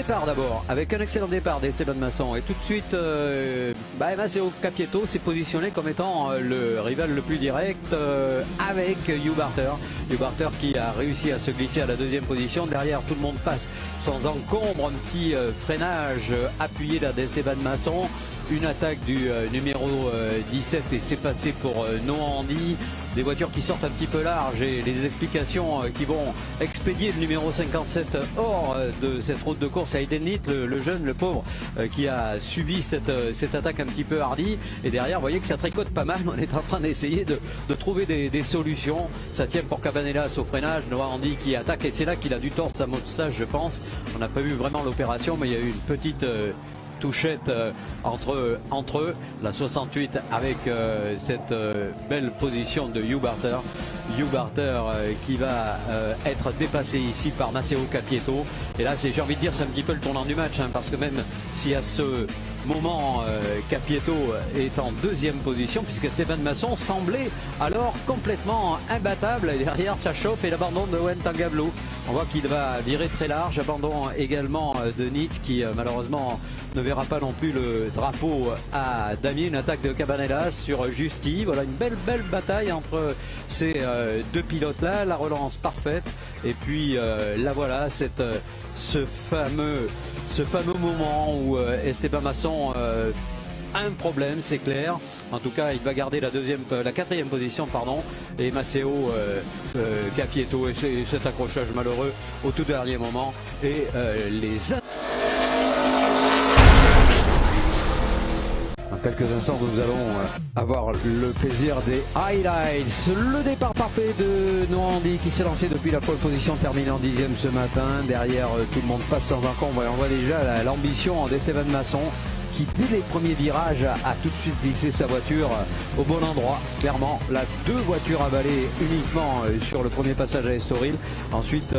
départ d'abord, avec un excellent départ d'Esteban Masson. Et tout de suite, Maceo Capieto s'est positionné comme étant le rival le plus direct avec Hugh Barter. Hugh Barter qui a réussi à se glisser à la deuxième position. Derrière, tout le monde passe sans encombre. Un petit freinage appuyé là d'Esteban Masson. Une attaque du numéro 17 et c'est passé pour Noah Handy. Des voitures qui sortent un petit peu large et les explications qui vont expédier le numéro 57 hors de cette route de course à Edenit, le jeune, le pauvre, qui a subi cette attaque un petit peu hardie. Et derrière, vous voyez que ça tricote pas mal. On est en train d'essayer de trouver des solutions. Ça tient pour Cabanellas au freinage. Noah Handy qui attaque et c'est là qu'il a dû tordre sa moustache, je pense. On n'a pas vu vraiment l'opération, mais il y a eu une petite touchette entre eux, la 68 avec cette belle position de Hugh Barter. Hugh Barter qui va être dépassé ici par Maceo Capieto. Et là, j'ai envie de dire, c'est un petit peu le tournant du match, hein, parce que même si à ce moment Capieto est en deuxième position, puisque Stéphane Masson semblait alors complètement imbattable, et derrière ça chauffe et l'abandon de Owen Tangablou. On voit qu'il va virer très large, abandon également de Nitz qui malheureusement ne verra pas non plus le drapeau à damier. Une attaque de Cabanellas sur Justy. Voilà une belle bataille entre ces deux pilotes là, la relance parfaite et puis là voilà ce fameux moment où Esteban Masson a un problème, c'est clair. En tout cas, il va garder la quatrième position, pardon, et Maceo Capieto et cet accrochage malheureux au tout dernier moment et Dans quelques instants, nous allons avoir le plaisir des highlights. Le départ parfait de Noah Handy qui s'est lancé depuis la pole position, terminé en 10e ce matin. Derrière, tout le monde passe sans encombre. On voit déjà l'ambition d'Esteban Masson qui, dès les premiers virages, a tout de suite glissé sa voiture au bon endroit. Clairement, là, deux voitures avalées uniquement sur le premier passage à Estoril. Ensuite,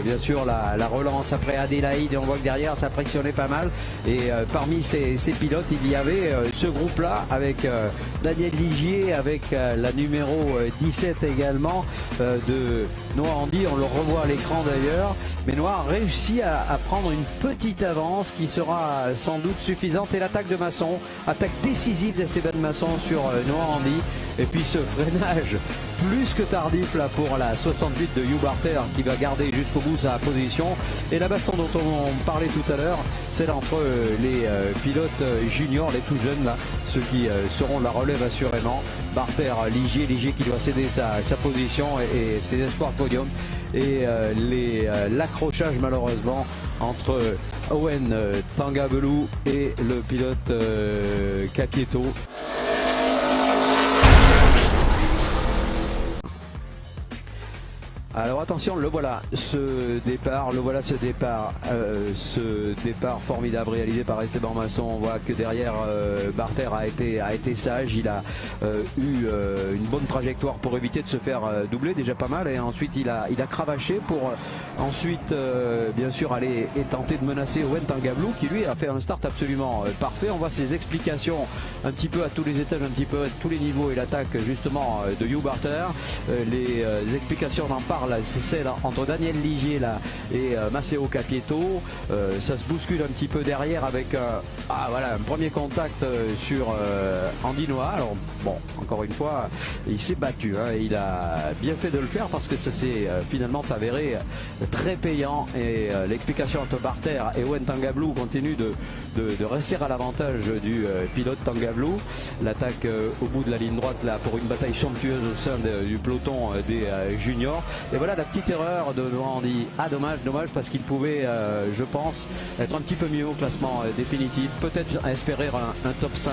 bien sûr, la relance après Adélaïde. Et on voit que derrière, ça frictionnait pas mal. Et parmi ces pilotes, il y avait ce groupe-là avec Daniel Ligier, avec la numéro 17 également de Noah Handy. On le revoit à l'écran d'ailleurs. Mais Noah a réussi à prendre une petite avance qui sera sans doute suffisante. Et l'attaque de Masson, attaque décisive d'Esteban Masson sur Noah Handy. Et puis ce freinage plus que tardif là pour la 68 de Hugh Barter qui va garder jusqu'au bout sa position. Et la baston dont on parlait tout à l'heure, celle entre les pilotes juniors, les tout jeunes là, ceux qui seront de la relève assurément. Barter, Ligier qui doit céder sa position et ses espoirs de podium. Et l'accrochage malheureusement entre Owen Tangablou et le pilote Capieto. Alors attention, le voilà ce départ formidable réalisé par Esteban Masson. On voit que derrière Barter a été sage, il a eu une bonne trajectoire pour éviter de se faire doubler, déjà pas mal, et ensuite il a cravaché pour ensuite bien sûr aller et tenter de menacer Owen Tangablou qui lui a fait un start absolument parfait. On voit ses explications un petit peu à tous les étages, un petit peu à tous les niveaux, et l'attaque justement de Hugh Barter. Les explications n'en parlent. C'est celle entre Daniel Ligier là et Maceo Capieto. Ça se bouscule un petit peu derrière avec un premier contact sur Handy Noah. Alors bon, encore une fois, il s'est battu, hein, il a bien fait de le faire parce que ça s'est finalement avéré très payant. Et l'explication entre Barter et Owen Tangablou continue de rester à l'avantage du pilote Tangablou. L'attaque au bout de la ligne droite là pour une bataille somptueuse au sein du peloton des juniors. Et voilà la petite erreur de Noah Handy. Dommage parce qu'il pouvait, je pense, être un petit peu mieux au classement définitif. Peut-être espérer un top 5.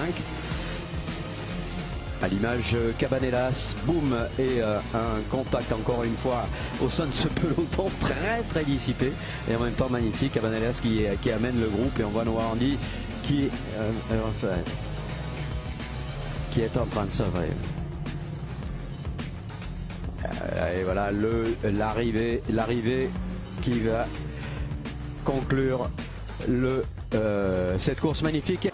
À l'image Cabanellas, boum, et un contact encore une fois au sein de ce peloton très dissipé. Et en même temps magnifique, Cabanellas qui amène le groupe. Et on voit Noah Handy qui est en train de s'ouvrir. Et voilà l'arrivée qui va conclure cette course magnifique.